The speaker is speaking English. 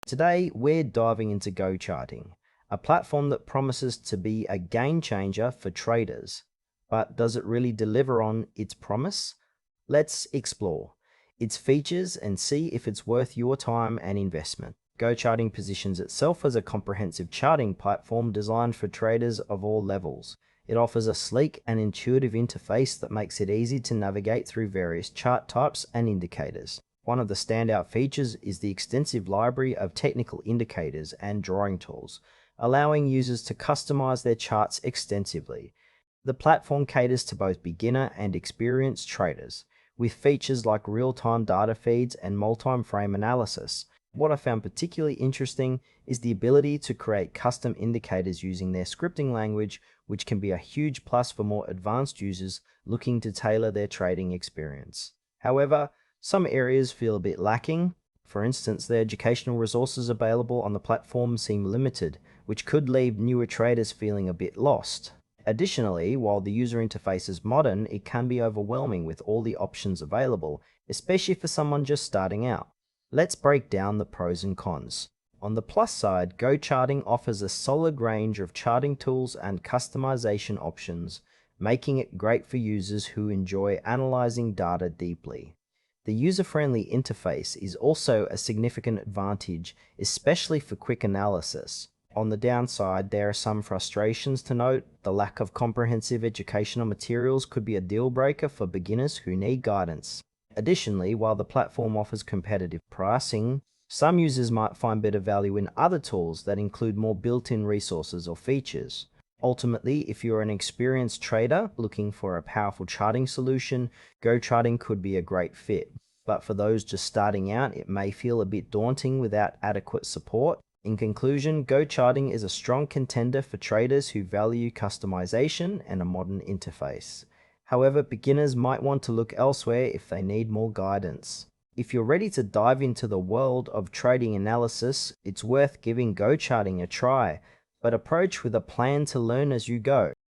Today, we're diving into GoCharting, a platform that promises to be a game changer for traders. But does it really deliver on its promise? Let's explore its features and see if it's worth your time and investment. GoCharting positions itself as a comprehensive charting platform designed for traders of all levels. It offers a sleek and intuitive interface that makes it easy to navigate through various chart types and indicators. One of the standout features is the extensive library of technical indicators and drawing tools, allowing users to customize their charts extensively. The platform caters to both beginner and experienced traders, with features like real-time data feeds and multi-frame analysis. What I found particularly interesting is the ability to create custom indicators using their scripting language, which can be a huge plus for more advanced users looking to tailor their trading experience. However, some areas feel a bit lacking. For instance, the educational resources available on the platform seem limited, which could leave newer traders feeling a bit lost. Additionally, while the user interface is modern, it can be overwhelming with all the options available, especially for someone just starting out. Let's break down the pros and cons. On the plus side, GoCharting offers a solid range of charting tools and customization options, making it great for users who enjoy analyzing data deeply. The user-friendly interface is also a significant advantage, especially for quick analysis. On the downside, there are some frustrations to note. The lack of comprehensive educational materials could be a deal breaker for beginners who need guidance. Additionally, while the platform offers competitive pricing, some users might find better value in other tools that include more built-in resources or features. Ultimately, if you're an experienced trader looking for a powerful charting solution, GoCharting could be a great fit. But for those just starting out, it may feel a bit daunting without adequate support. In conclusion, GoCharting is a strong contender for traders who value customization and a modern interface. However, beginners might want to look elsewhere if they need more guidance. If you're ready to dive into the world of trading analysis, it's worth giving GoCharting a try, but approach with a plan to learn as you go.